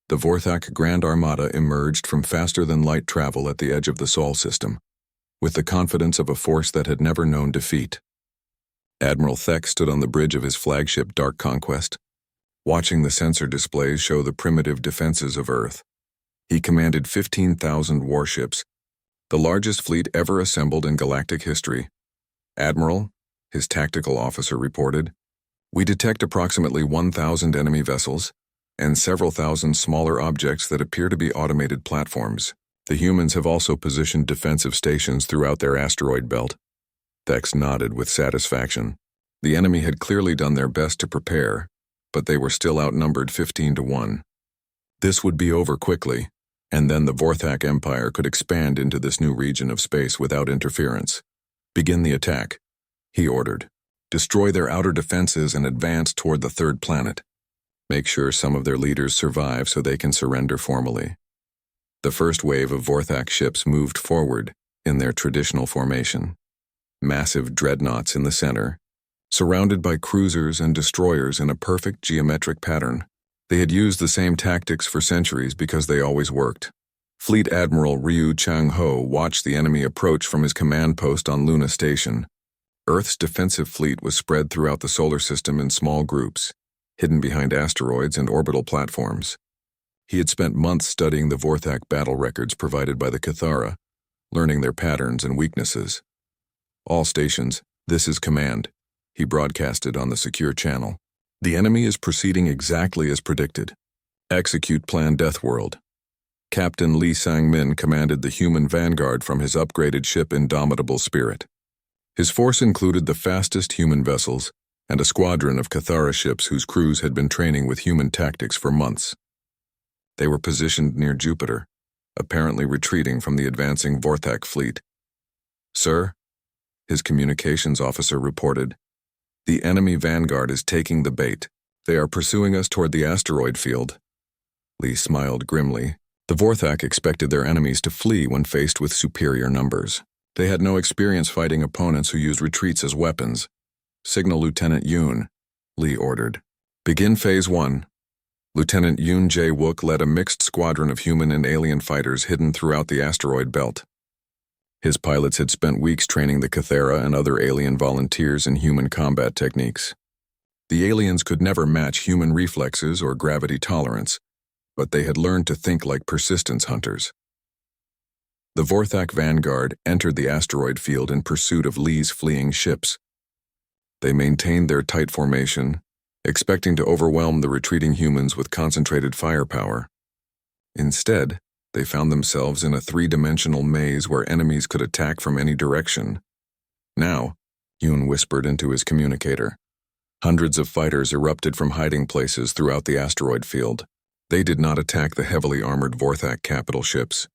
The Vorthak Grand Armada emerged from faster-than-light travel at the edge of the Sol system, with the confidence of a force that had never known defeat. Admiral Thek stood on the bridge of his flagship Dark Conquest, watching the sensor displays show the primitive defenses of Earth. He commanded 15,000 warships, the largest fleet ever assembled in galactic history. "Admiral," his tactical officer reported, "we detect approximately 1,000 enemy vessels and several thousand smaller objects that appear to be automated platforms. The humans have also positioned defensive stations throughout their asteroid belt." Thex nodded with satisfaction. The enemy had clearly done their best to prepare, but they were still outnumbered 15-1. This would be over quickly, and then the Vorthak Empire could expand into this new region of space without interference. "Begin the attack," he ordered. "Destroy their outer defenses and advance toward the third planet. Make sure some of their leaders survive so they can surrender formally." The first wave of Vorthak ships moved forward in their traditional formation. Massive dreadnoughts in the center, surrounded by cruisers and destroyers in a perfect geometric pattern. They had used the same tactics for centuries because they always worked. Fleet Admiral Ryu Chang-ho watched the enemy approach from his command post on Luna Station. Earth's defensive fleet was spread throughout the solar system in small groups, hidden behind asteroids and orbital platforms. He had spent months studying the Vorthak battle records provided by the Cathara, learning their patterns and weaknesses. "All stations, this is command," he broadcasted on the secure channel. "The enemy is proceeding exactly as predicted. Execute Plan Deathworld." Captain Lee Sang-min commanded the human vanguard from his upgraded ship Indomitable Spirit. His force included the fastest human vessels and a squadron of Cathara ships whose crews had been training with human tactics for months. They were positioned near Jupiter, apparently retreating from the advancing Vorthak fleet. "Sir," his communications officer reported, "the enemy vanguard is taking the bait. They are pursuing us toward the asteroid field." Lee smiled grimly. The Vorthak expected their enemies to flee when faced with superior numbers. They had no experience fighting opponents who used retreats as weapons. "Signal Lieutenant Yoon," Lee ordered. "Begin Phase 1. Lieutenant Yoon Jae-wook led a mixed squadron of human and alien fighters hidden throughout the asteroid belt. His pilots had spent weeks training the Cathara and other alien volunteers in human combat techniques. The aliens could never match human reflexes or gravity tolerance, but they had learned to think like persistence hunters. The Vorthak vanguard entered the asteroid field in pursuit of Lee's fleeing ships. They maintained their tight formation, expecting to overwhelm the retreating humans with concentrated firepower. Instead, they found themselves in a three-dimensional maze where enemies could attack from any direction. "Now," Yoon whispered into his communicator. Hundreds of fighters erupted from hiding places throughout the asteroid field. They did not attack the heavily armored Vorthak capital ships.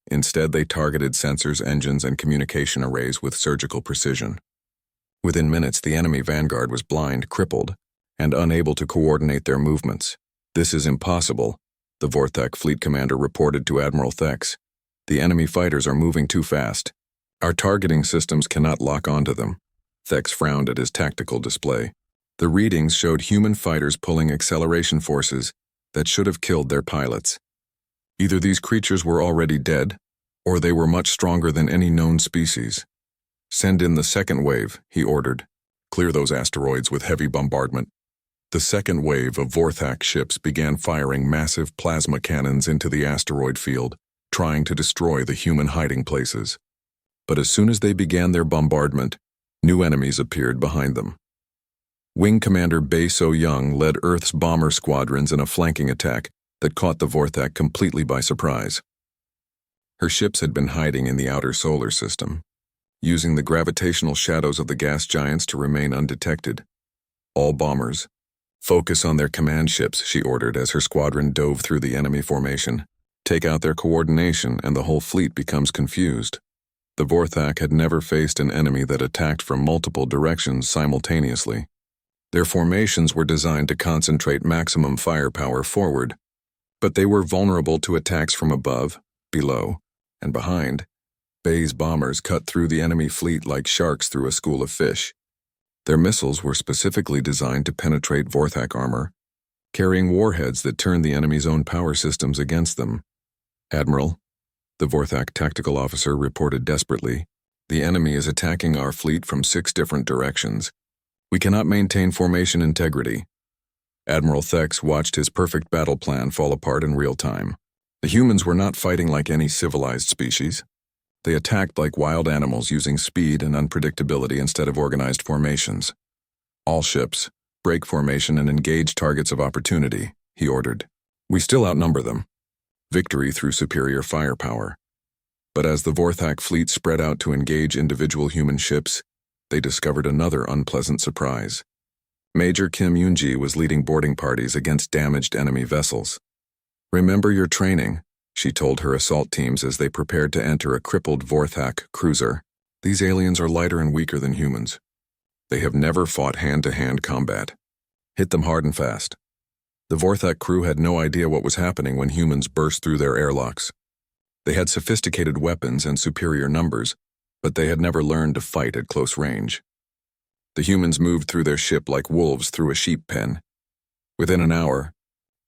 Instead, they targeted sensors, engines, and communication arrays with surgical precision. Within minutes, the enemy vanguard was blind, crippled, and unable to coordinate their movements. "This is impossible," the Vorthak fleet commander reported to Admiral Thex. "The enemy fighters are moving too fast. Our targeting systems cannot lock onto them." Thex frowned at his tactical display. The readings showed human fighters pulling acceleration forces that should have killed their pilots. Either these creatures were already dead, or they were much stronger than any known species. "Send in the second wave," he ordered. "Clear those asteroids with heavy bombardment." The second wave of Vorthak ships began firing massive plasma cannons into the asteroid field, trying to destroy the human hiding places. But as soon as they began their bombardment, new enemies appeared behind them. Wing Commander Bae So-young led Earth's bomber squadrons in a flanking attack that caught the Vorthak completely by surprise. Her ships had been hiding in the outer solar system, using the gravitational shadows of the gas giants to remain undetected. "All bombers, focus on their command ships," she ordered as her squadron dove through the enemy formation. "Take out their coordination and the whole fleet becomes confused." The Vorthak had never faced an enemy that attacked from multiple directions simultaneously. Their formations were designed to concentrate maximum firepower forward, but they were vulnerable to attacks from above, below, and behind. Bae's bombers cut through the enemy fleet like sharks through a school of fish. Their missiles were specifically designed to penetrate Vorthak armor, carrying warheads that turned the enemy's own power systems against them. "Admiral," the Vorthak tactical officer reported desperately, "the enemy is attacking our fleet from 6 different directions. We cannot maintain formation integrity." Admiral Thex watched his perfect battle plan fall apart in real time. The humans were not fighting like any civilized species. They attacked like wild animals, using speed and unpredictability instead of organized formations. "All ships, break formation and engage targets of opportunity," he ordered. "We still outnumber them. Victory through superior firepower." But as the Vorthak fleet spread out to engage individual human ships, they discovered another unpleasant surprise. Major Kim Yoonji was leading boarding parties against damaged enemy vessels. "Remember your training," she told her assault teams as they prepared to enter a crippled Vorthak cruiser. "These aliens are lighter and weaker than humans. They have never fought hand-to-hand combat. Hit them hard and fast." The Vorthak crew had no idea what was happening when humans burst through their airlocks. They had sophisticated weapons and superior numbers, but they had never learned to fight at close range. The humans moved through their ship like wolves through a sheep pen. Within an hour,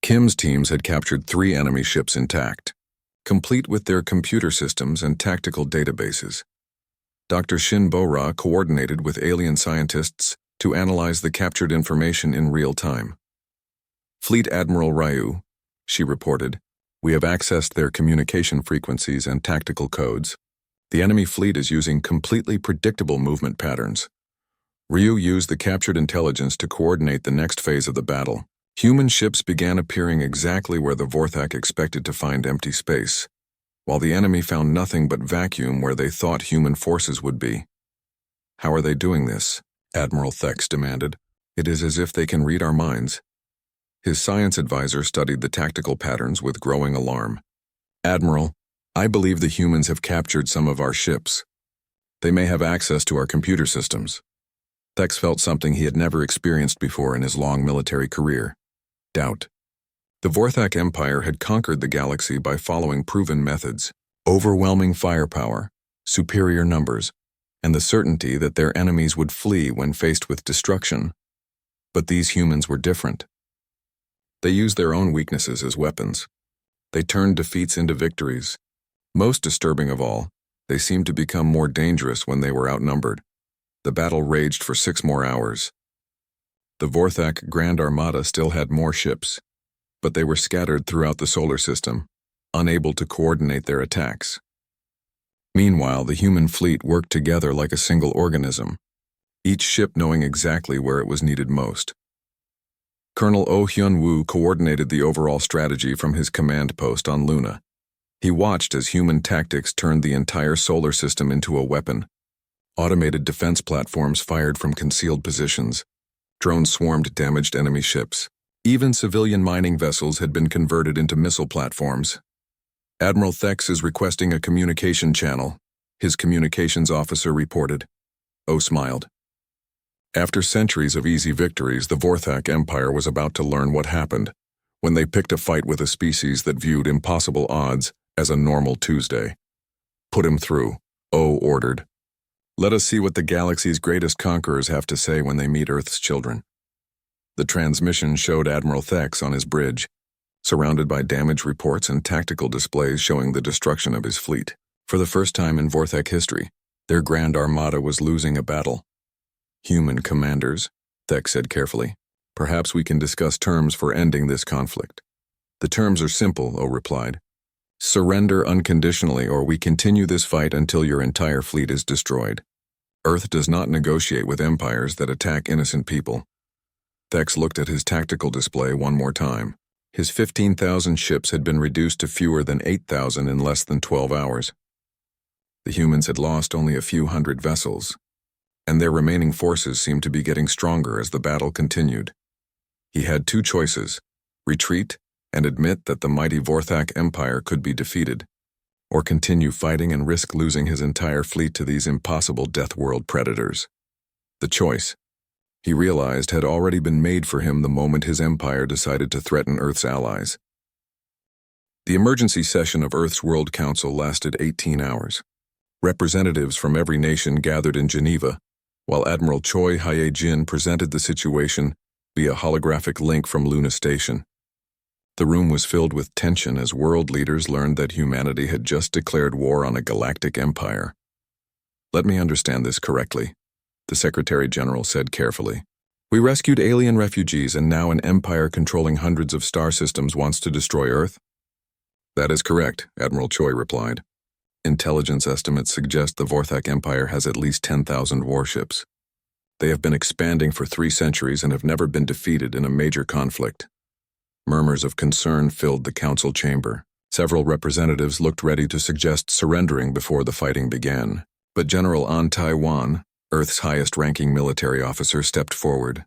Kim's teams had captured 3 enemy ships intact, complete with their computer systems and tactical databases. Dr. Shin Bo-ra coordinated with alien scientists to analyze the captured information in real time. "Fleet Admiral Ryu," she reported, "we have accessed their communication frequencies and tactical codes. The enemy fleet is using completely predictable movement patterns. Ryu used the captured intelligence to coordinate the next phase of the battle. Human ships began appearing exactly where the Vorthak expected to find empty space, while the enemy found nothing but vacuum where they thought human forces would be." "How are they doing this?" Admiral Thex demanded. "It is as if they can read our minds." His science advisor studied the tactical patterns with growing alarm. "Admiral, I believe the humans have captured some of our ships. They may have access to our computer systems." Thex felt something he had never experienced before in his long military career: doubt. The Vorthak Empire had conquered the galaxy by following proven methods: overwhelming firepower, superior numbers, and the certainty that their enemies would flee when faced with destruction. But these humans were different. They used their own weaknesses as weapons. They turned defeats into victories. Most disturbing of all, they seemed to become more dangerous when they were outnumbered. The battle raged for 6 more hours. The Vorthak Grand Armada still had more ships, but they were scattered throughout the solar system, unable to coordinate their attacks. Meanwhile, the human fleet worked together like a single organism, each ship knowing exactly where it was needed most. Colonel Oh Hyun-woo coordinated the overall strategy from his command post on Luna. He watched as human tactics turned the entire solar system into a weapon. Automated defense platforms fired from concealed positions. Drones swarmed damaged enemy ships. Even civilian mining vessels had been converted into missile platforms. "Admiral Thex is requesting a communication channel," his communications officer reported. Oh smiled. After centuries of easy victories, the Vorthak Empire was about to learn what happened when they picked a fight with a species that viewed impossible odds as a normal Tuesday. "Put him through," Oh ordered. "Let us see what the galaxy's greatest conquerors have to say when they meet Earth's children." The transmission showed Admiral Thex on his bridge, surrounded by damage reports and tactical displays showing the destruction of his fleet. For the first time in Vorthak history, their Grand Armada was losing a battle. "Human commanders," Thex said carefully, "perhaps we can discuss terms for ending this conflict." "The terms are simple," O replied. "Surrender unconditionally, or we continue this fight until your entire fleet is destroyed. Earth does not negotiate with empires that attack innocent people." Thex looked at his tactical display one more time. His 15,000 ships had been reduced to fewer than 8,000 in less than 12 hours. The humans had lost only a few hundred vessels, and their remaining forces seemed to be getting stronger as the battle continued. He had 2 choices: retreat and admit that the mighty Vorthak Empire could be defeated, or continue fighting and risk losing his entire fleet to these impossible Deathworld predators. The choice, he realized, had already been made for him the moment his empire decided to threaten Earth's allies. The emergency session of Earth's World Council lasted 18 hours. Representatives from every nation gathered in Geneva, while Admiral Choi Hye-jin presented the situation via holographic link from Luna Station. The room was filled with tension as world leaders learned that humanity had just declared war on a galactic empire. "Let me understand this correctly," the Secretary General said carefully. "We rescued alien refugees and now an empire controlling hundreds of star systems wants to destroy Earth?" "That is correct," Admiral Choi replied. "Intelligence estimates suggest the Vorthak Empire has at least 10,000 warships. They have been expanding for 3 centuries and have never been defeated in a major conflict." Murmurs of concern filled the council chamber. Several representatives looked ready to suggest surrendering before the fighting began. But General An Tai-wan, Earth's highest-ranking military officer, stepped forward.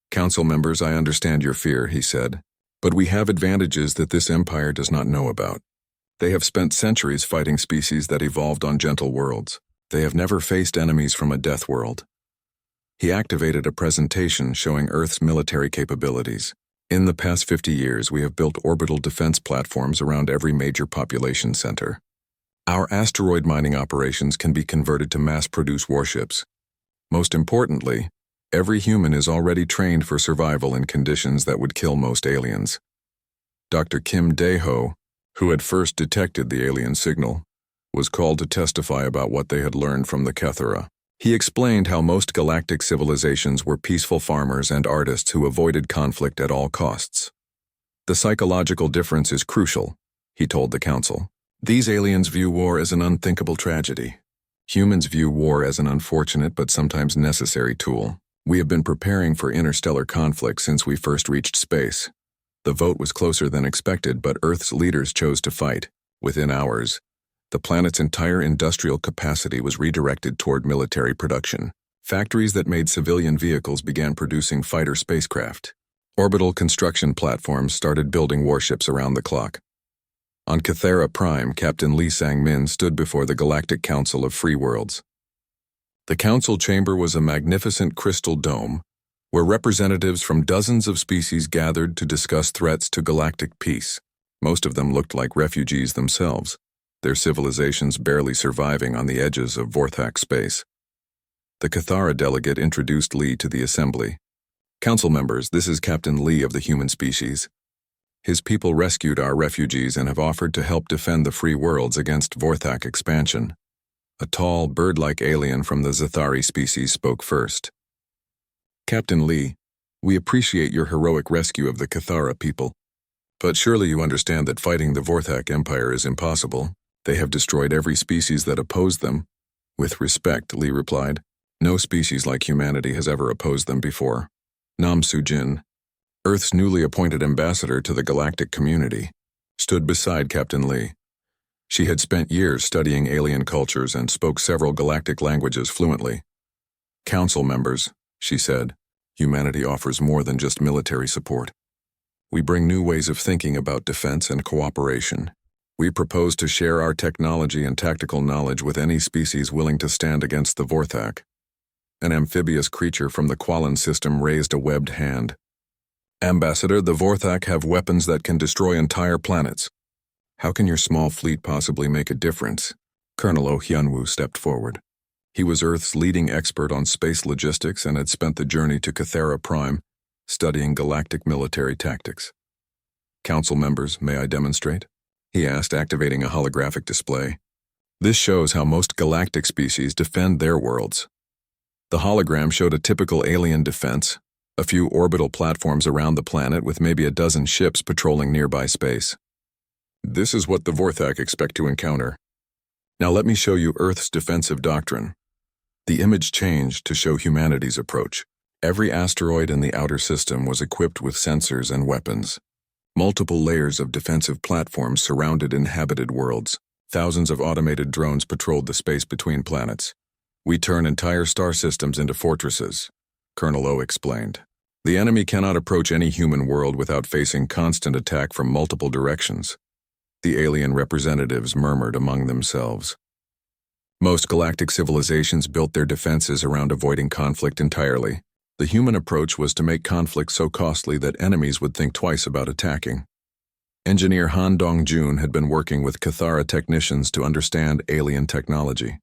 "Council members, I understand your fear," he said. "But we have advantages that this empire does not know about. They have spent centuries fighting species that evolved on gentle worlds. They have never faced enemies from a death world." He activated a presentation showing Earth's military capabilities. "In the past 50 years, we have built orbital defense platforms around every major population center. Our asteroid mining operations can be converted to mass-produce warships. Most importantly, every human is already trained for survival in conditions that would kill most aliens." Dr. Kim Dae-ho, who had first detected the alien signal, was called to testify about what they had learned from the Cathara. He explained how most galactic civilizations were peaceful farmers and artists who avoided conflict at all costs. "The psychological difference is crucial," he told the council. "These aliens view war as an unthinkable tragedy. Humans view war as an unfortunate but sometimes necessary tool. We have been preparing for interstellar conflict since we first reached space. The vote was closer than expected, but Earth's leaders chose to fight. Within hours, the planet's entire industrial capacity was redirected toward military production. Factories that made civilian vehicles began producing fighter spacecraft. Orbital construction platforms started building warships around the clock. On Cathara Prime, Captain Lee Sang-min stood before the Galactic Council of Free Worlds. The council chamber was a magnificent crystal dome, where representatives from dozens of species gathered to discuss threats to galactic peace. Most of them looked like refugees themselves, their civilizations barely surviving on the edges of Vorthak space. The Cathara delegate introduced Lee to the assembly. "Council members, this is Captain Lee of the human species. His people rescued our refugees and have offered to help defend the free worlds against Vorthak expansion." A tall, bird-like alien from the Zathari species spoke first. "Captain Lee, we appreciate your heroic rescue of the Cathara people. But surely you understand that fighting the Vorthak Empire is impossible. They have destroyed every species that opposed them." "With respect," Lee replied, "no species like humanity has ever opposed them before." Nam Soo-jin, Earth's newly appointed ambassador to the galactic community, stood beside Captain Lee. She had spent years studying alien cultures and spoke several galactic languages fluently. "Council members," she said, "humanity offers more than just military support. We bring new ways of thinking about defense and cooperation. We propose to share our technology and tactical knowledge with any species willing to stand against the Vorthak." An amphibious creature from the Qualan system raised a webbed hand. "Ambassador, the Vorthak have weapons that can destroy entire planets. How can your small fleet possibly make a difference?" Colonel Oh Hyun-woo stepped forward. He was Earth's leading expert on space logistics and had spent the journey to Cathara Prime studying galactic military tactics. "Council members, may I demonstrate?" he asked, activating a holographic display. "This shows how most galactic species defend their worlds." The hologram showed a typical alien defense, a few orbital platforms around the planet with maybe a dozen ships patrolling nearby space. "This is what the Vorthak expect to encounter. Now let me show you Earth's defensive doctrine." The image changed to show humanity's approach. Every asteroid in the outer system was equipped with sensors and weapons. Multiple layers of defensive platforms surrounded inhabited worlds. Thousands of automated drones patrolled the space between planets. "We turn entire star systems into fortresses," Colonel Oh explained. "The enemy cannot approach any human world without facing constant attack from multiple directions." The alien representatives murmured among themselves. Most galactic civilizations built their defenses around avoiding conflict entirely. The human approach was to make conflict so costly that enemies would think twice about attacking. Engineer Han Dong-jun had been working with Cathara technicians to understand alien technology.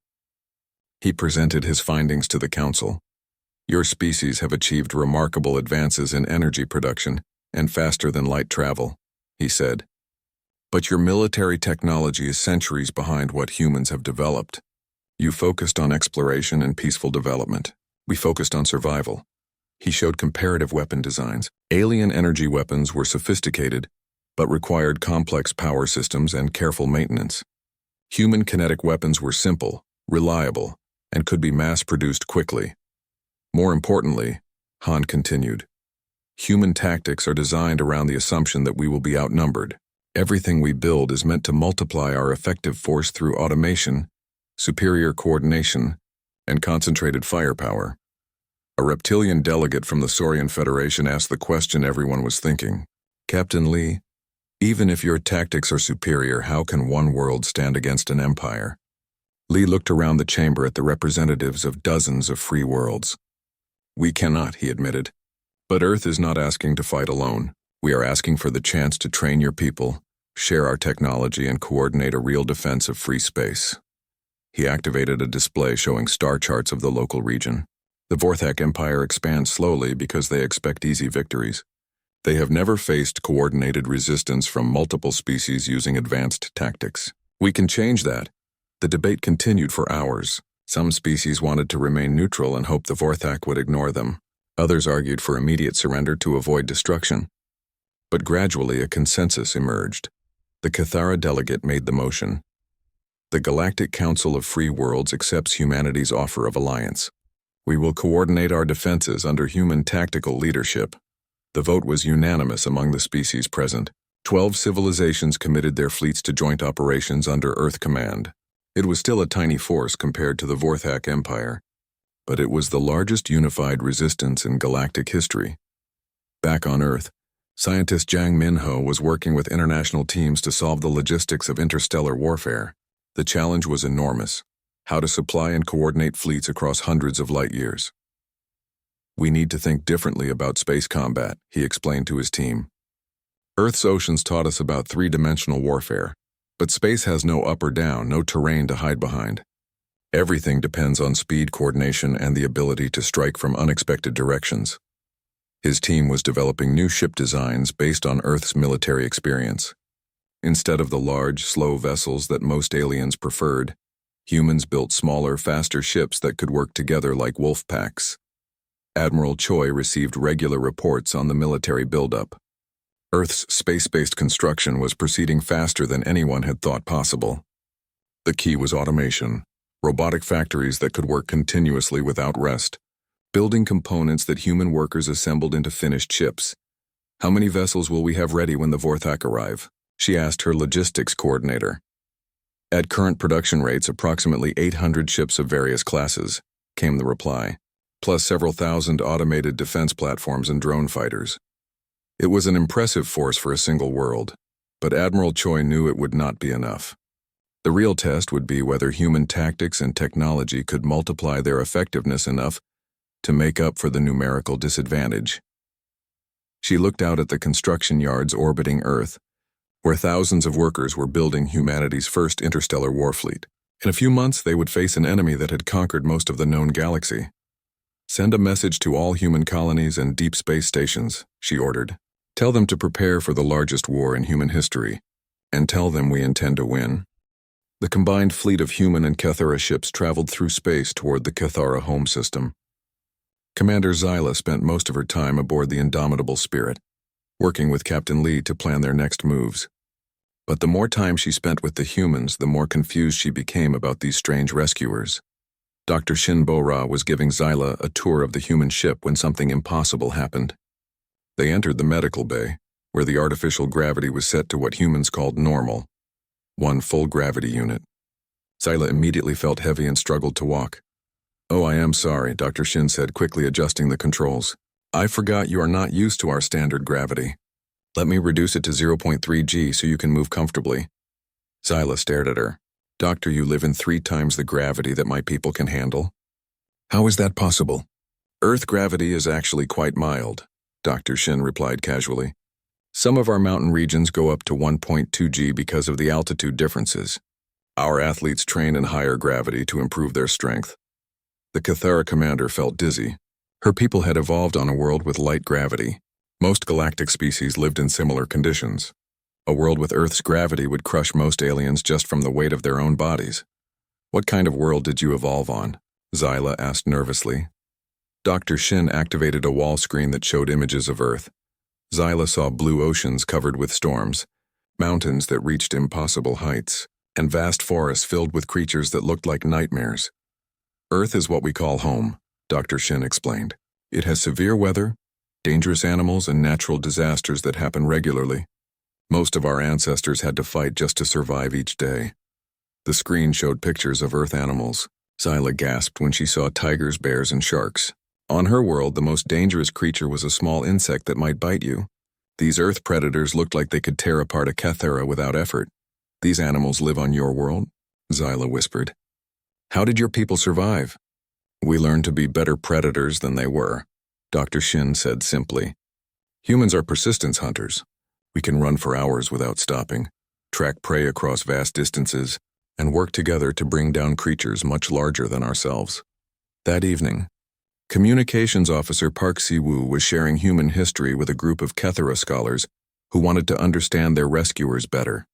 He presented his findings to the council. Your species have achieved remarkable advances in energy production and faster-than-light travel, he said. But your military technology is centuries behind what humans have developed. You focused on exploration and peaceful development. We focused on survival. He showed comparative weapon designs. Alien energy weapons were sophisticated, but required complex power systems and careful maintenance. Human kinetic weapons were simple, reliable, and could be mass-produced quickly. More importantly, Han continued, human tactics are designed around the assumption that we will be outnumbered. Everything we build is meant to multiply our effective force through automation, superior coordination, and concentrated firepower. A reptilian delegate from the Saurian Federation asked the question everyone was thinking. Captain Lee, even if your tactics are superior, how can one world stand against an empire? Lee looked around the chamber at the representatives of dozens of free worlds. We cannot, he admitted. But Earth is not asking to fight alone. We are asking for the chance to train your people, share our technology, and coordinate a real defense of free space. He activated a display showing star charts of the local region. The Vorthak Empire expands slowly because they expect easy victories. They have never faced coordinated resistance from multiple species using advanced tactics. We can change that. The debate continued for hours. Some species wanted to remain neutral and hoped the Vorthak would ignore them. Others argued for immediate surrender to avoid destruction. But gradually a consensus emerged. The Cathara delegate made the motion. The Galactic Council of Free Worlds accepts humanity's offer of alliance. We will coordinate our defenses under human tactical leadership. The vote was unanimous among the species present. 12 civilizations committed their fleets to joint operations under Earth Command. It was still a tiny force compared to the Vorthak Empire, but it was the largest unified resistance in galactic history. Back on Earth, scientist Jiang Minho was working with international teams to solve the logistics of interstellar warfare. The challenge was enormous: how to supply and coordinate fleets across hundreds of light years. We need to think differently about space combat, he explained to his team. Earth's oceans taught us about three-dimensional warfare, but space has no up or down, no terrain to hide behind. Everything depends on speed, coordination, and the ability to strike from unexpected directions. His team was developing new ship designs based on Earth's military experience. Instead of the large, slow vessels that most aliens preferred, humans built smaller, faster ships that could work together like wolf packs. Admiral Choi received regular reports on the military buildup. Earth's space-based construction was proceeding faster than anyone had thought possible. The key was automation, robotic factories that could work continuously without rest, building components that human workers assembled into finished ships. How many vessels will we have ready when the Vorthak arrive? She asked her logistics coordinator. At current production rates, approximately 800 ships of various classes, came the reply, plus several thousand automated defense platforms and drone fighters. It was an impressive force for a single world, but Admiral Choi knew it would not be enough. The real test would be whether human tactics and technology could multiply their effectiveness enough to make up for the numerical disadvantage. She looked out at the construction yards orbiting Earth, where thousands of workers were building humanity's first interstellar warfleet. In a few months, they would face an enemy that had conquered most of the known galaxy. Send a message to all human colonies and deep space stations, she ordered. Tell them to prepare for the largest war in human history, and tell them we intend to win. The combined fleet of human and Cathara ships traveled through space toward the Cathara home system. Commander Zyla spent most of her time aboard the Indomitable Spirit, working with Captain Lee to plan their next moves. But the more time she spent with the humans, the more confused she became about these strange rescuers. Dr. Shin Bo-Ra was giving Zyla a tour of the human ship when something impossible happened. They entered the medical bay, where the artificial gravity was set to what humans called normal, 1 full gravity unit. Zyla immediately felt heavy and struggled to walk. Oh, I am sorry, Dr. Shin said, quickly adjusting the controls. I forgot you are not used to our standard gravity. Let me reduce it to 0.3 G so you can move comfortably. Zyla stared at her. Doctor, you live in 3 times the gravity that my people can handle. How is that possible? Earth gravity is actually quite mild, Dr. Shin replied casually. Some of our mountain regions go up to 1.2 G because of the altitude differences. Our athletes train in higher gravity to improve their strength. The Cathara commander felt dizzy. Her people had evolved on a world with light gravity. Most galactic species lived in similar conditions. A world with Earth's gravity would crush most aliens just from the weight of their own bodies. "What kind of world did you evolve on?" Zyla asked nervously. Dr. Shin activated a wall screen that showed images of Earth. Zyla saw blue oceans covered with storms, mountains that reached impossible heights, and vast forests filled with creatures that looked like nightmares. "Earth is what we call home," Dr. Shin explained. "It has severe weather, dangerous animals, and natural disasters that happen regularly. Most of our ancestors had to fight just to survive each day." The screen showed pictures of Earth animals. Zyla gasped when she saw tigers, bears, and sharks. On her world, the most dangerous creature was a small insect that might bite you. These Earth predators looked like they could tear apart a Cathera without effort. "These animals live on your world?" Zyla whispered. "How did your people survive?" "We learned to be better predators than they were," Dr. Shin said simply. "Humans are persistence hunters. We can run for hours without stopping, track prey across vast distances, and work together to bring down creatures much larger than ourselves." That evening, Communications Officer Park Si-woo was sharing human history with a group of Cathera scholars who wanted to understand their rescuers better.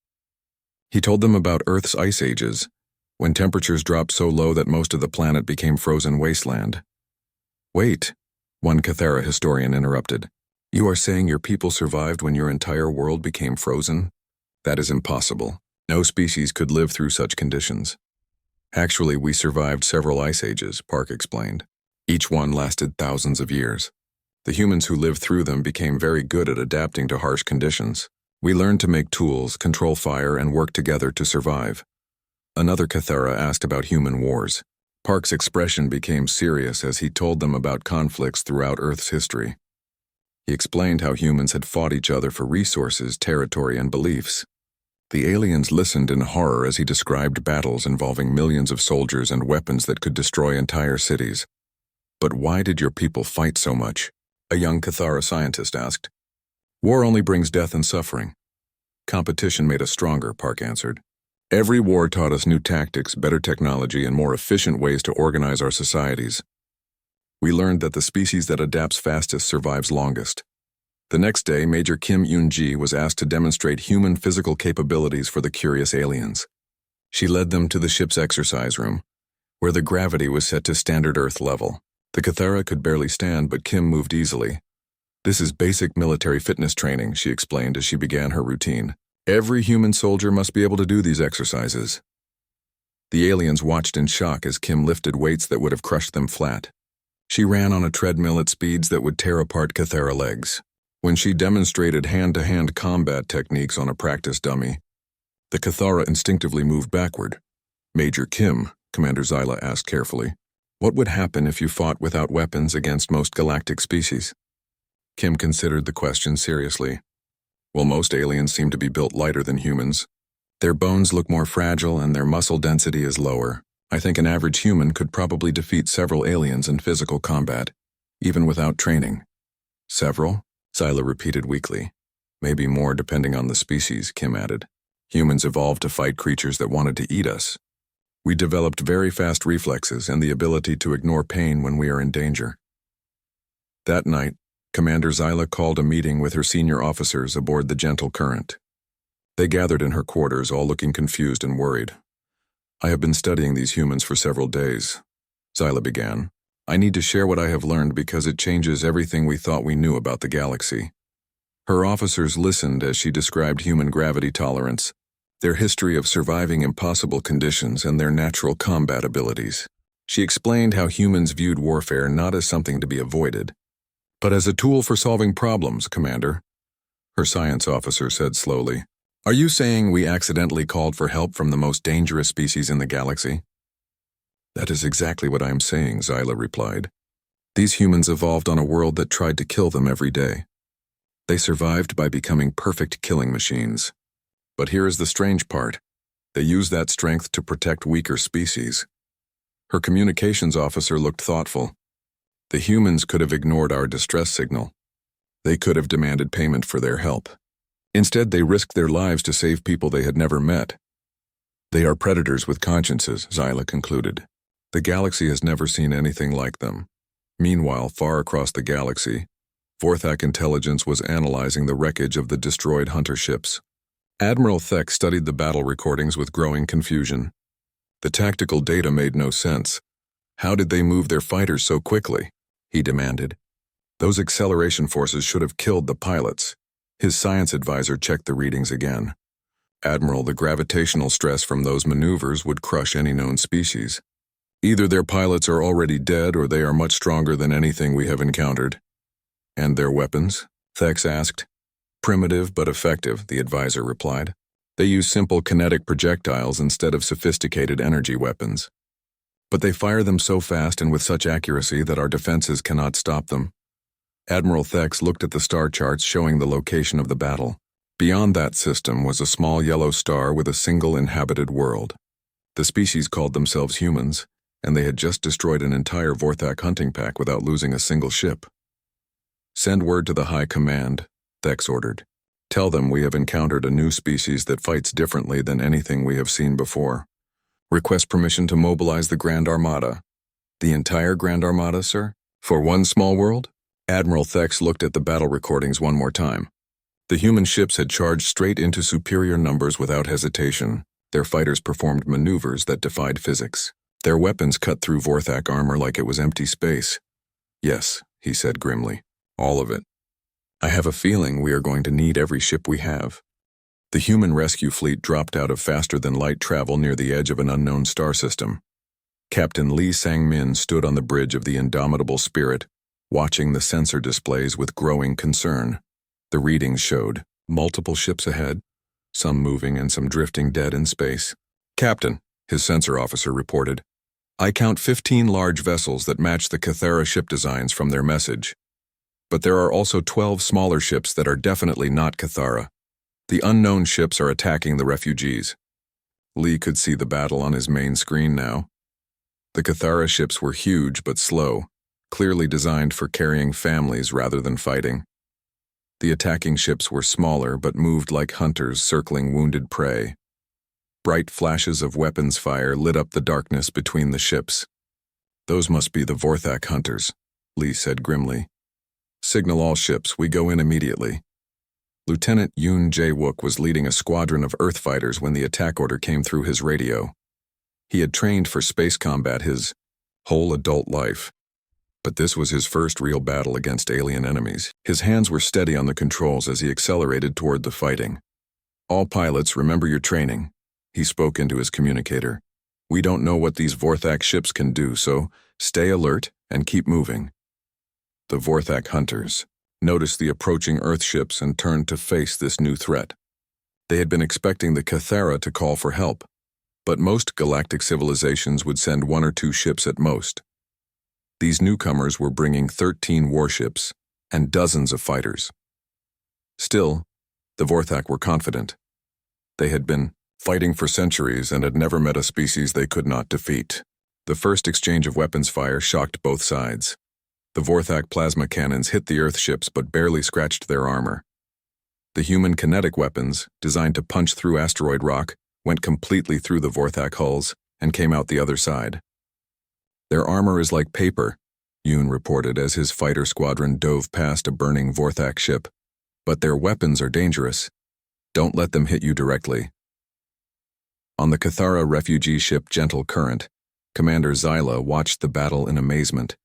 He told them about Earth's ice ages, when temperatures dropped so low that most of the planet became frozen wasteland. "Wait," one Cathera historian interrupted. "You are saying your people survived when your entire world became frozen? That is impossible. No species could live through such conditions." "Actually, we survived several ice ages," Park explained. "Each one lasted thousands of years. The humans who lived through them became very good at adapting to harsh conditions. We learned to make tools, control fire, and work together to survive." Another Cathera asked about human wars. Park's expression became serious as he told them about conflicts throughout Earth's history. He explained how humans had fought each other for resources, territory, and beliefs. The aliens listened in horror as he described battles involving millions of soldiers and weapons that could destroy entire cities. "But why did your people fight so much?" a young Cathara scientist asked. "War only brings death and suffering. Competition made us stronger," Park answered. "Every war taught us new tactics, better technology, and more efficient ways to organize our societies. We learned that the species that adapts fastest survives longest." The next day, Major Kim Yoon-ji was asked to demonstrate human physical capabilities for the curious aliens. She led them to the ship's exercise room, where the gravity was set to standard Earth level. The Cathera could barely stand, but Kim moved easily. "This is basic military fitness training," she explained as she began her routine. "Every human soldier must be able to do these exercises." The aliens watched in shock as Kim lifted weights that would have crushed them flat. She ran on a treadmill at speeds that would tear apart Cathera legs. When she demonstrated hand-to-hand combat techniques on a practice dummy, the Cathera instinctively moved backward. "Major Kim," Commander Zyla asked carefully, "what would happen if you fought without weapons against most galactic species?" Kim considered the question seriously. "Well, most aliens seem to be built lighter than humans. Their bones look more fragile and their muscle density is lower. I think an average human could probably defeat several aliens in physical combat, even without training." "Several?" Zyla repeated weakly. "Maybe more depending on the species," Kim added. "Humans evolved to fight creatures that wanted to eat us. We developed very fast reflexes and the ability to ignore pain when we are in danger." That night, Commander Zyla called a meeting with her senior officers aboard the Gentle Current. They gathered in her quarters, all looking confused and worried. "I have been studying these humans for several days," Zyla began. "I need to share what I have learned because it changes everything we thought we knew about the galaxy." Her officers listened as she described human gravity tolerance, their history of surviving impossible conditions, and their natural combat abilities. She explained how humans viewed warfare not as something to be avoided, but as a tool for solving problems, Commander. Her science officer said slowly, "Are you saying we accidentally called for help from the most dangerous species in the galaxy?" "That is exactly what I am saying," Zyla replied. "These humans evolved on a world that tried to kill them every day. They survived by becoming perfect killing machines. But here is the strange part. They use that strength to protect weaker species." Her communications officer looked thoughtful. "The humans could have ignored our distress signal. They could have demanded payment for their help. Instead, they risked their lives to save people they had never met. They are predators with consciences," Zyla concluded. "The galaxy has never seen anything like them. Meanwhile, far across the galaxy, Vorthak intelligence was analyzing the wreckage of the destroyed hunter ships. Admiral Thek studied the battle recordings with growing confusion. The tactical data made no sense. How did they move their fighters so quickly? He demanded. Those acceleration forces should have killed the pilots. His science advisor checked the readings again. Admiral, the gravitational stress from those maneuvers would crush any known species. Either their pilots are already dead or they are much stronger than anything we have encountered. And their weapons? Thex asked. Primitive but effective, the advisor replied. They use simple kinetic projectiles instead of sophisticated energy weapons. But they fire them so fast and with such accuracy that our defenses cannot stop them. Admiral Thex looked at the star charts showing the location of the battle. Beyond that system was a small yellow star with a single inhabited world. The species called themselves humans, and they had just destroyed an entire Vorthak hunting pack without losing a single ship. Send word to the High Command, Thex ordered. Tell them we have encountered a new species that fights differently than anything we have seen before. Request permission to mobilize the Grand Armada. The entire Grand Armada, sir? For one small world? Admiral Thex looked at the battle recordings one more time. The human ships had charged straight into superior numbers without hesitation. Their fighters performed maneuvers that defied physics. Their weapons cut through Vorthak armor like it was empty space. Yes, he said grimly. All of it. I have a feeling we are going to need every ship we have. The human rescue fleet dropped out of faster-than-light travel near the edge of an unknown star system. Captain Lee Sang-min stood on the bridge of the Indomitable Spirit, watching the sensor displays with growing concern. The readings showed multiple ships ahead, some moving and some drifting dead in space. Captain, his sensor officer reported, I count 15 large vessels that match the Cathara ship designs from their message. But there are also 12 smaller ships that are definitely not Cathara. The unknown ships are attacking the refugees. Lee could see the battle on his main screen now. The Cathara ships were huge but slow, clearly designed for carrying families rather than fighting. The attacking ships were smaller but moved like hunters circling wounded prey. Bright flashes of weapons fire lit up the darkness between the ships. Those must be the Vorthak hunters, Lee said grimly. Signal all ships, we go in immediately. Lieutenant Yoon Jae-wook was leading a squadron of Earth fighters when the attack order came through his radio. He had trained for space combat his whole adult life, but this was his first real battle against alien enemies. His hands were steady on the controls as he accelerated toward the fighting. All pilots, remember your training, he spoke into his communicator. We don't know what these Vorthak ships can do, so stay alert and keep moving. The Vorthak hunters noticed the approaching Earth ships and turned to face this new threat. They had been expecting the Cathara to call for help, but most galactic civilizations would send 1 or 2 ships at most. These newcomers were bringing 13 warships and dozens of fighters. Still, the Vorthak were confident. They had been fighting for centuries and had never met a species they could not defeat. The first exchange of weapons fire shocked both sides. The Vorthak plasma cannons hit the Earth ships but barely scratched their armor. The human kinetic weapons, designed to punch through asteroid rock, went completely through the Vorthak hulls and came out the other side. Their armor is like paper, Yoon reported as his fighter squadron dove past a burning Vorthak ship. But their weapons are dangerous. Don't let them hit you directly. On the Cathara refugee ship Gentle Current, Commander Zyla watched the battle in amazement.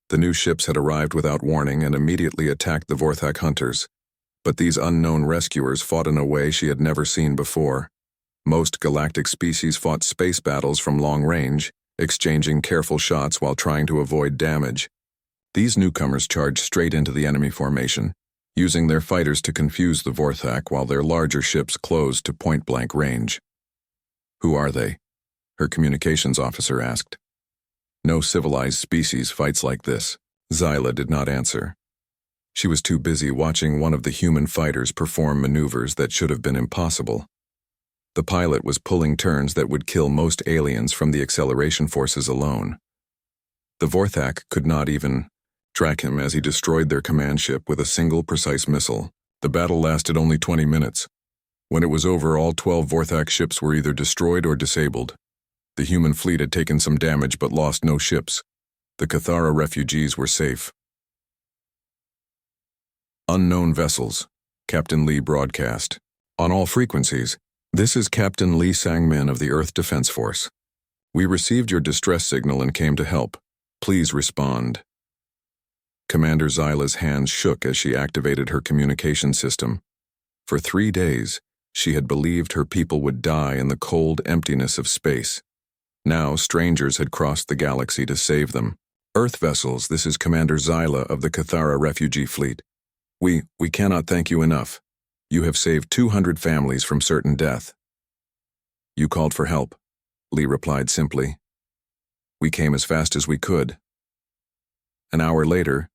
The new ships had arrived without warning and immediately attacked the Vorthak hunters. But these unknown rescuers fought in a way she had never seen before. Most galactic species fought space battles from long range, exchanging careful shots while trying to avoid damage. These newcomers charged straight into the enemy formation, using their fighters to confuse the Vorthak while their larger ships closed to point-blank range. Who are they? Her communications officer asked. No civilized species fights like this. Zyla did not answer. She was too busy watching one of the human fighters perform maneuvers that should have been impossible. The pilot was pulling turns that would kill most aliens from the acceleration forces alone. The Vorthak could not even track him as he destroyed their command ship with a single precise missile. The battle lasted only 20 minutes. When it was over, all 12 Vorthak ships were either destroyed or disabled. The human fleet had taken some damage but lost no ships. The Cathara refugees were safe. Unknown vessels. Captain Lee broadcast. On all frequencies, this is Captain Lee Sang-min of the Earth Defense Force. We received your distress signal and came to help. Please respond. Commander Zyla's hands shook as she activated her communication system. For 3 days, she had believed her people would die in the cold emptiness of space. Now, strangers had crossed the galaxy to save them. Earth vessels, this is Commander Zyla of the Cathara refugee fleet. We cannot thank you enough. You have saved 200 families from certain death. You called for help, Lee replied simply. We came as fast as we could. An hour later,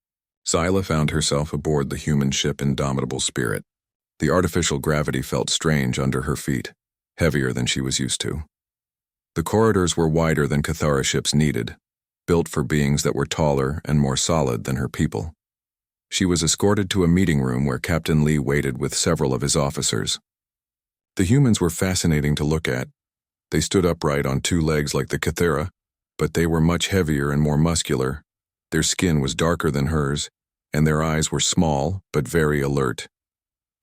Zyla found herself aboard the human ship Indomitable Spirit. The artificial gravity felt strange under her feet, heavier than she was used to. The corridors were wider than Cathara ships needed, built for beings that were taller and more solid than her people. She was escorted to a meeting room where Captain Lee waited with several of his officers. The humans were fascinating to look at. They stood upright on 2 legs like the Cathara, but they were much heavier and more muscular. Their skin was darker than hers, and their eyes were small but very alert.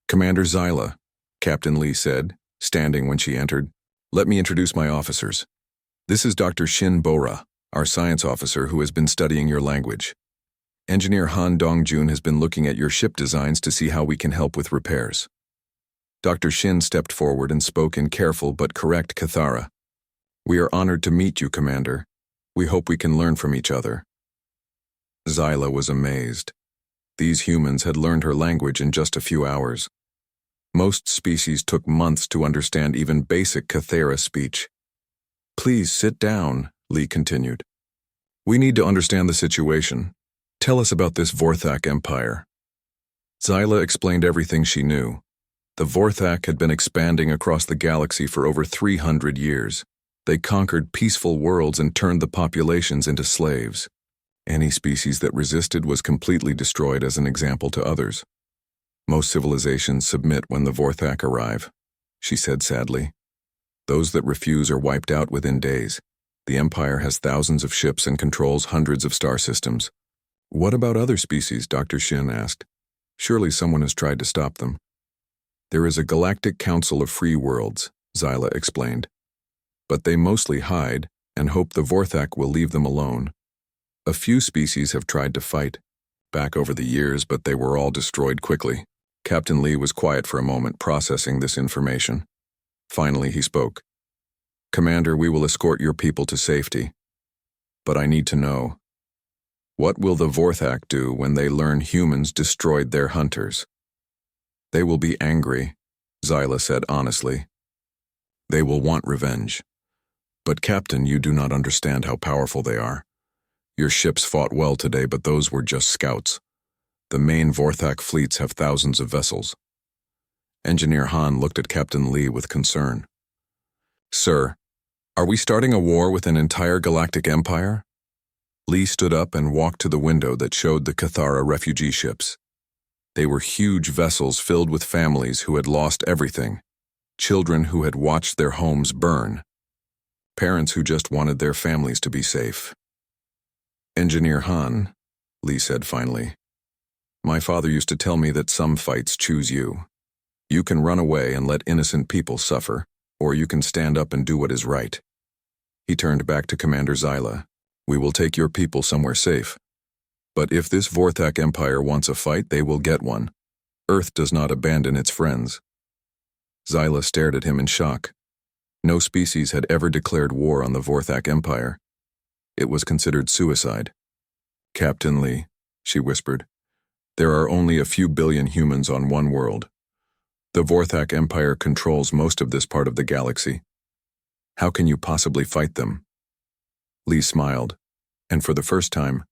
Commander Zyla, Captain Lee said, standing when she entered. Let me introduce my officers. This is Dr. Shin Bora, our science officer who has been studying your language. Engineer Han Dongjun has been looking at your ship designs to see how we can help with repairs. Dr. Shin stepped forward and spoke in careful but correct Cathara. We are honored to meet you, Commander. We hope we can learn from each other. Zyla was amazed. These humans had learned her language in just a few hours. Most species took months to understand even basic Cathara speech. Please sit down, Lee continued. We need to understand the situation. Tell us about this Vorthak Empire. Zyla explained everything she knew. The Vorthak had been expanding across the galaxy for over 300 years. They conquered peaceful worlds and turned the populations into slaves. Any species that resisted was completely destroyed as an example to others. Most civilizations submit when the Vorthak arrive, she said sadly. Those that refuse are wiped out within days. The Empire has thousands of ships and controls hundreds of star systems. What about other species? Dr. Shin asked. Surely someone has tried to stop them. There is a Galactic Council of Free Worlds, Zyla explained. But they mostly hide and hope the Vorthak will leave them alone. A few species have tried to fight back over the years, but they were all destroyed quickly. Captain Lee was quiet for a moment, processing this information. Finally, he spoke. Commander, we will escort your people to safety. But I need to know, what will the Vorthak do when they learn humans destroyed their hunters? They will be angry, Zyla said honestly. They will want revenge. But Captain, you do not understand how powerful they are. Your ships fought well today, but those were just scouts. The main Vorthak fleets have thousands of vessels. Engineer Han looked at Captain Lee with concern. Sir, are we starting a war with an entire galactic empire? Lee stood up and walked to the window that showed the Cathara refugee ships. They were huge vessels filled with families who had lost everything, children who had watched their homes burn, parents who just wanted their families to be safe. Engineer Han, Lee said finally, my father used to tell me that some fights choose you. You can run away and let innocent people suffer, or you can stand up and do what is right. He turned back to Commander Zyla. We will take your people somewhere safe. But if this Vorthak Empire wants a fight, they will get one. Earth does not abandon its friends. Zyla stared at him in shock. No species had ever declared war on the Vorthak Empire. It was considered suicide. Captain Lee, she whispered, there are only a few billion humans on one world. The Vorthak Empire controls most of this part of the galaxy. How can you possibly fight them? Lee smiled, and for the first time,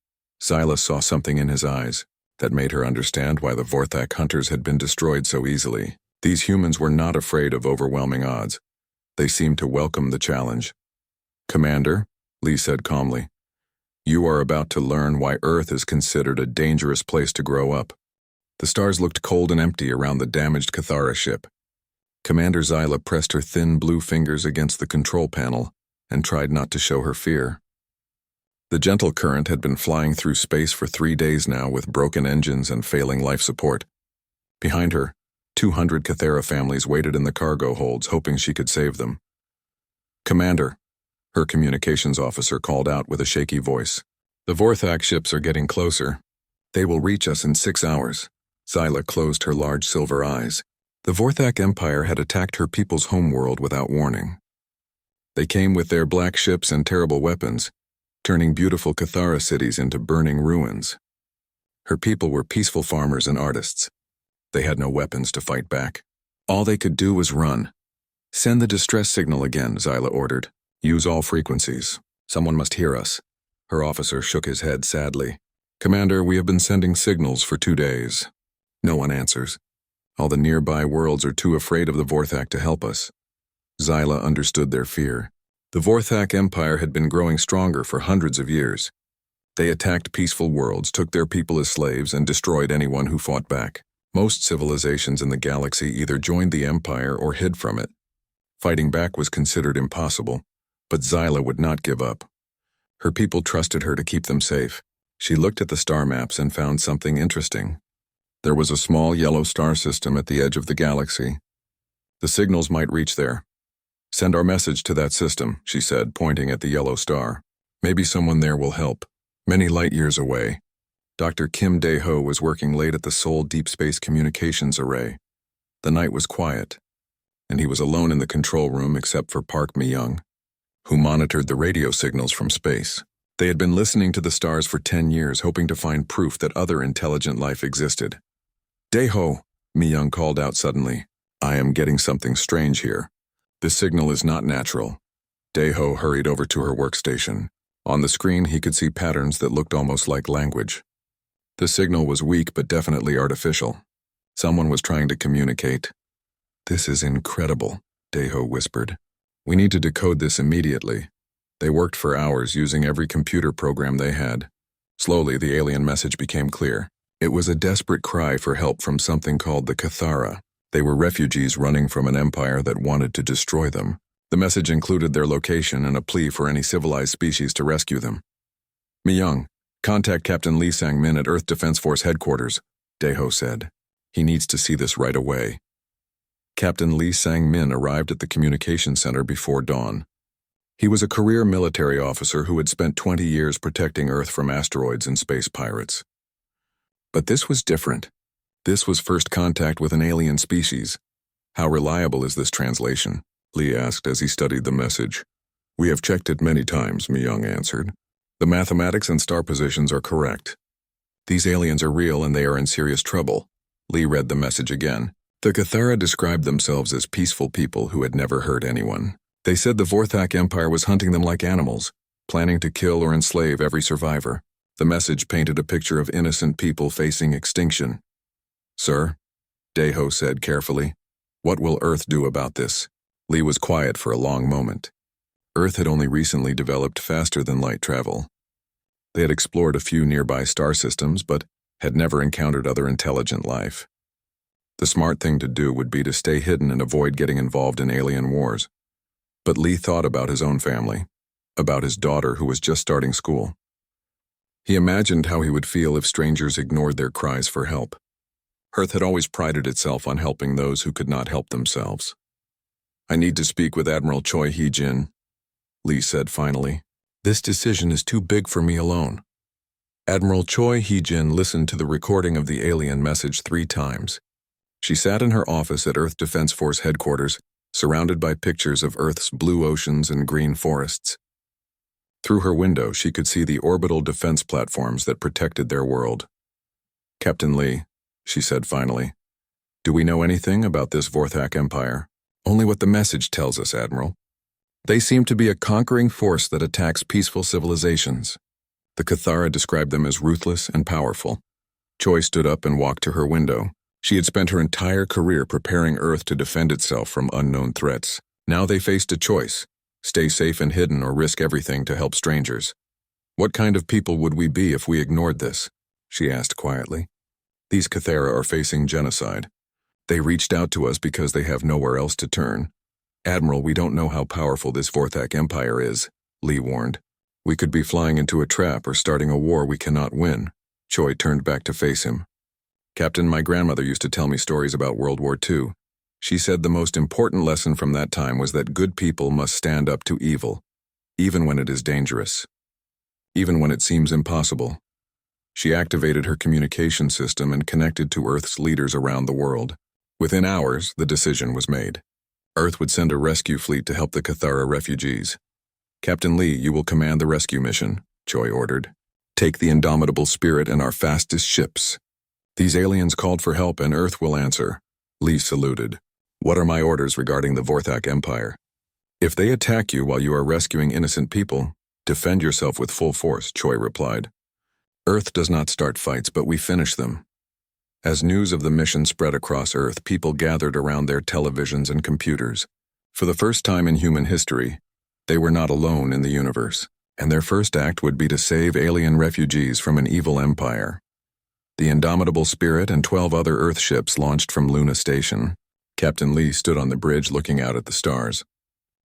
Zyla saw something in his eyes that made her understand why the Vorthak hunters had been destroyed so easily. These humans were not afraid of overwhelming odds. They seemed to welcome the challenge. Commander, Lee said calmly, you are about to learn why Earth is considered a dangerous place to grow up. The stars looked cold and empty around the damaged Cathara ship. Commander Zyla pressed her thin blue fingers against the control panel and tried not to show her fear. The gentle current had been flying through space for 3 days now with broken engines and failing life support. Behind her, 200 Cathera families waited in the cargo holds, hoping she could save them. "Commander," her communications officer called out with a shaky voice. "The Vorthak ships are getting closer. They will reach us in 6 hours." Zyla closed her large silver eyes. The Vorthak Empire had attacked her people's homeworld without warning. They came with their black ships and terrible weapons, turning beautiful Cathara cities into burning ruins. Her people were peaceful farmers and artists. They had no weapons to fight back. All they could do was run. "Send the distress signal again," Zyla ordered. "Use all frequencies. Someone must hear us." Her officer shook his head sadly. "Commander, we have been sending signals for 2 days. No one answers. All the nearby worlds are too afraid of the Vorthak to help us." Zyla understood their fear. The Vorthak Empire had been growing stronger for hundreds of years. They attacked peaceful worlds, took their people as slaves, and destroyed anyone who fought back. Most civilizations in the galaxy either joined the Empire or hid from it. Fighting back was considered impossible, but Zyla would not give up. Her people trusted her to keep them safe. She looked at the star maps and found something interesting. There was a small yellow star system at the edge of the galaxy. The signals might reach there. "Send our message to that system," she said, pointing at the yellow star. "Maybe someone there will help." Many light years away, Dr. Kim Dae-ho was working late at the Seoul Deep Space Communications Array. The night was quiet, and he was alone in the control room except for Park Mi-young, who monitored the radio signals from space. They had been listening to the stars for 10 years, hoping to find proof that other intelligent life existed. "Dae-ho," Mi-young called out suddenly. "I am getting something strange here. This signal is not natural." Dae-ho hurried over to her workstation. On the screen, he could see patterns that looked almost like language. The signal was weak but definitely artificial. Someone was trying to communicate. "This is incredible," Dae-ho whispered. "We need to decode this immediately." They worked for hours using every computer program they had. Slowly, the alien message became clear. It was a desperate cry for help from something called the Cathara. They were refugees running from an empire that wanted to destroy them. The message included their location and a plea for any civilized species to rescue them. "Mi-young, contact Captain Lee Sang-min at Earth Defense Force Headquarters," Dae-ho said. "He needs to see this right away." Captain Lee Sang-min arrived at the communication center before dawn. He was a career military officer who had spent 20 years protecting Earth from asteroids and space pirates. But this was different. This was first contact with an alien species. "How reliable is this translation?" Lee asked as he studied the message. "We have checked it many times," Mi-young answered. "The mathematics and star positions are correct. These aliens are real and they are in serious trouble." Lee read the message again. The Cathara described themselves as peaceful people who had never hurt anyone. They said the Vorthak Empire was hunting them like animals, planning to kill or enslave every survivor. The message painted a picture of innocent people facing extinction. "Sir," Dae-ho said carefully, "what will Earth do about this?" Lee was quiet for a long moment. Earth had only recently developed faster than light travel. They had explored a few nearby star systems, but had never encountered other intelligent life. The smart thing to do would be to stay hidden and avoid getting involved in alien wars. But Lee thought about his own family, about his daughter who was just starting school. He imagined how he would feel if strangers ignored their cries for help. Earth had always prided itself on helping those who could not help themselves. "I need to speak with Admiral Choi Hee-jin," Lee said finally. "This decision is too big for me alone." Admiral Choi Hee-jin listened to the recording of the alien message 3 times. She sat in her office at Earth Defense Force Headquarters, surrounded by pictures of Earth's blue oceans and green forests. Through her window, she could see the orbital defense platforms that protected their world. "Captain Lee," she said finally, "do we know anything about this Vorthak Empire?" "Only what the message tells us, Admiral. They seem to be a conquering force that attacks peaceful civilizations." The Cathara described them as ruthless and powerful. Choi stood up and walked to her window. She had spent her entire career preparing Earth to defend itself from unknown threats. Now they faced a choice: stay safe and hidden or risk everything to help strangers. "What kind of people would we be if we ignored this?" she asked quietly. "These Cathara are facing genocide. They reached out to us because they have nowhere else to turn. Admiral, we don't know how powerful this Vorthak Empire is," Lee warned. We could be flying into a trap or starting a war we cannot win. Choi turned back to face him. Captain, my grandmother used to tell me stories about World War II. She said the most important lesson from that time was that good people must stand up to evil, even when it is dangerous, even when it seems impossible. She activated her communication system and connected to Earth's leaders around the world. Within hours, the decision was made. Earth would send a rescue fleet to help the Cathara refugees. Captain Lee, you will command the rescue mission, Choi ordered. Take the indomitable spirit and our fastest ships. These aliens called for help and Earth will answer. Lee saluted. What are my orders regarding the Vorthak Empire? If they attack you while you are rescuing innocent people, defend yourself with full force, Choi replied. Earth does not start fights, but we finish them. As news of the mission spread across Earth, people gathered around their televisions and computers. For the first time in human history, they were not alone in the universe, and their first act would be to save alien refugees from an evil empire. The Indomitable Spirit and 12 other Earth ships launched from Luna Station. Captain Lee stood on the bridge looking out at the stars.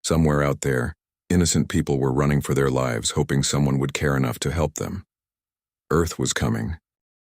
Somewhere out there, innocent people were running for their lives, hoping someone would care enough to help them. Earth was coming.